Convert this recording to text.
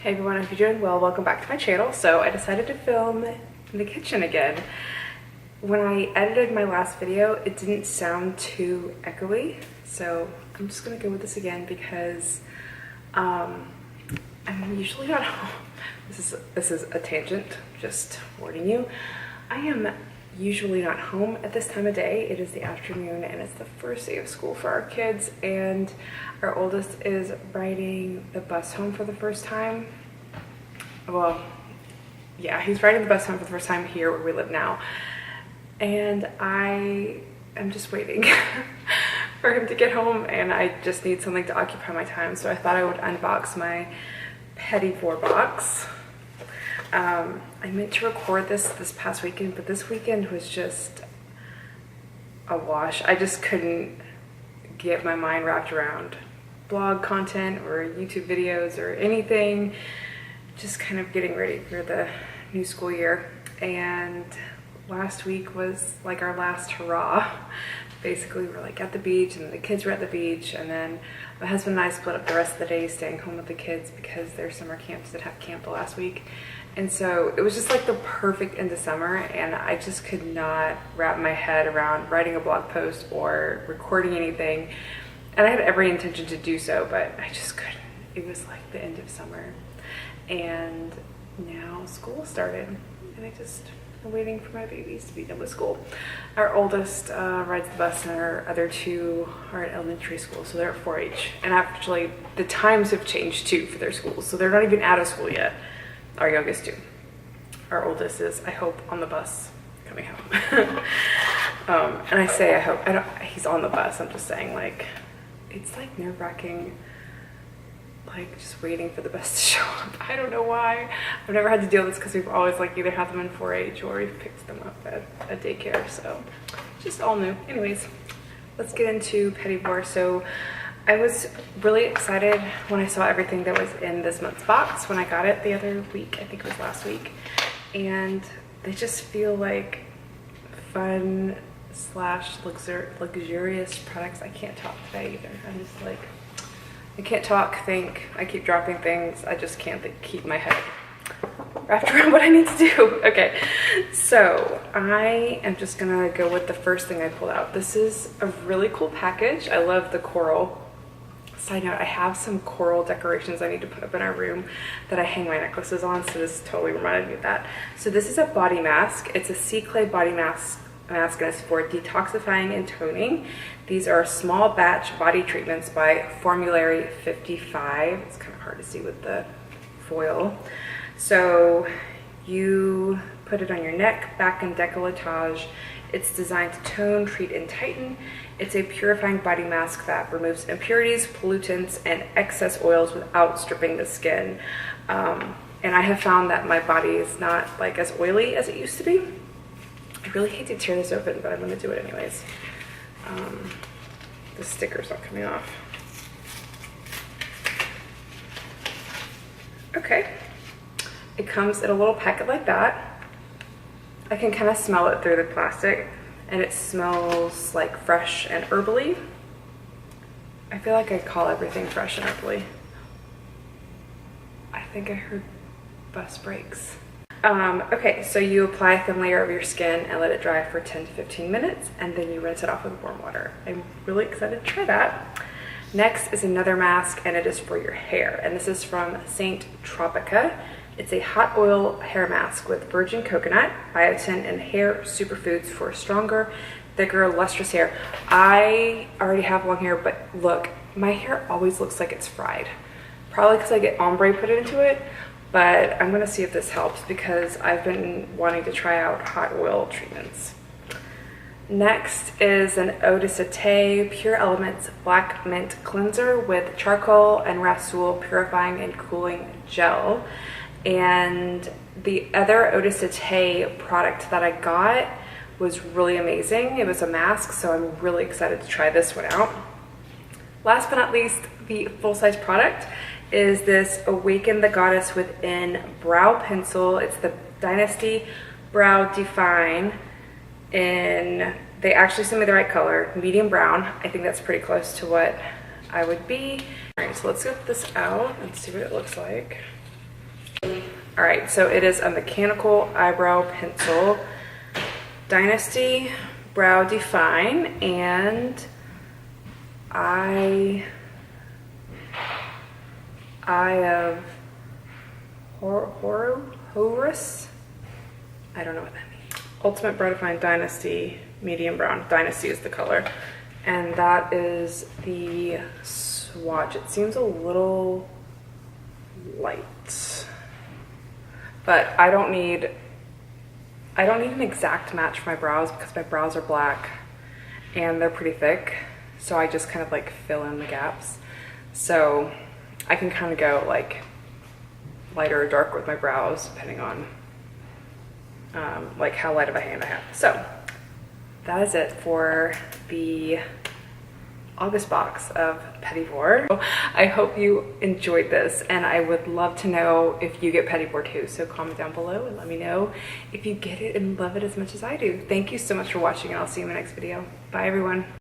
Hey everyone, I hope you're doing well. Welcome back to my channel. So I decided to film in the kitchen again. When I edited my last video, it didn't sound too echoey, so I'm just gonna go with this again because I'm usually not home. This is a tangent, just warning you. I am usually not home at this time of day. It is the afternoon and it's the first day of school for our kids, and our oldest is riding the bus home for the first time. Well, yeah, he's riding the bus home for the first time here where we live now, and I am just waiting for him to get home, and I just need something to occupy my time, so I thought I would unbox my Petit Vour box. I meant to record this past weekend, but this weekend was just a wash. I just couldn't get my mind wrapped around blog content or YouTube videos or anything. Just kind of getting ready for the new school year. And last week was like our last hurrah. Basically, we were like at the beach, and the kids were at the beach, and then my husband and I split up the rest of the day staying home with the kids because their summer camps did have camp the last week. And so it was just like the perfect end of summer, and I just could not wrap my head around writing a blog post or recording anything. And I had every intention to do so, but I just couldn't. It was like the end of summer, and now school started, and I just am waiting for my babies to be done with school. Our oldest rides the bus, and our other two are at elementary school, so they're at 4-H. And actually, the times have changed too for their schools, so they're not even out of school yet. Our youngest too. Our oldest is, I hope, on the bus coming home. And I say I hope. He's on the bus. I'm just saying, like, it's like nerve-wracking, like just waiting for the bus to show up. I don't know why. I've never had to deal with this because we've always like either had them in 4-H or we've picked them up at a daycare. So just all new. Anyways, let's get into Petit Vour. So I was really excited when I saw everything that was in this month's box when I got it the other week. I think it was last week. And they just feel like fun / luxurious products. I can't talk today either. I'm just like, I can't talk, think. I keep dropping things. I just can't keep my head wrapped around what I need to do. Okay, so I am just gonna go with the first thing I pulled out. This is a really cool package. I love the coral. Side note, I have some coral decorations I need to put up in our room that I hang my necklaces on, so this totally reminded me of that. So this is a body mask. It's a sea clay body mask, and it's for detoxifying and toning. These are small batch body treatments by Formulary 55. It's kind of hard to see with the foil. So you put it on your neck, back, and décolletage. It's designed to tone, treat, and tighten. It's a purifying body mask that removes impurities, pollutants, and excess oils without stripping the skin. And I have found that my body is not like as oily as it used to be. I really hate to tear this open, but I'm going to do it anyways. The sticker's not coming off. Okay. It comes in a little packet like that. I can kind of smell it through the plastic, and it smells like fresh and herbally. I feel like I call everything fresh and herbally. I think I heard bus brakes. Okay, so you apply a thin layer over your skin and let it dry for 10 to 15 minutes, and then you rinse it off with warm water. I'm really excited to try that. Next is another mask, and it is for your hair, and this is from Saint Tropica. It's a hot oil hair mask with virgin coconut, biotin, and hair superfoods for stronger, thicker, lustrous hair. I already have long hair, but look, my hair always looks like it's fried. Probably because I get ombre put into it, but I'm gonna see if this helps because I've been wanting to try out hot oil treatments. Next is an eau de Cité Pure Elements Black Mint Cleanser with charcoal and Rasool Purifying and Cooling Gel. And the other eau de Cité product that I got was really amazing. It was a mask, so I'm really excited to try this one out. Last but not least, the full-size product is this Awaken the Goddess Within Brow Pencil. It's the Dynasty Brow Define, and they actually sent me the right color, medium brown. I think that's pretty close to what I would be. All right, so let's get this out and see what it looks like. All right, so it is a mechanical eyebrow pencil, Dynasty Brow Define, and Eye of Horus. I don't know what that means. Ultimate Brow Define Dynasty Medium Brown. Dynasty is the color, and that is the swatch. It seems a little light, but I don't need an exact match for my brows because my brows are black and they're pretty thick, so I just kind of like fill in the gaps. So I can kind of go like lighter or dark with my brows depending on like how light of a hand I have. So that is it for the August box of Petit Vour. I hope you enjoyed this, and I would love to know if you get Petit Vour too, so comment down below and let me know if you get it and love it as much as I do. Thank you so much for watching, and I'll see you in my next video. Bye everyone.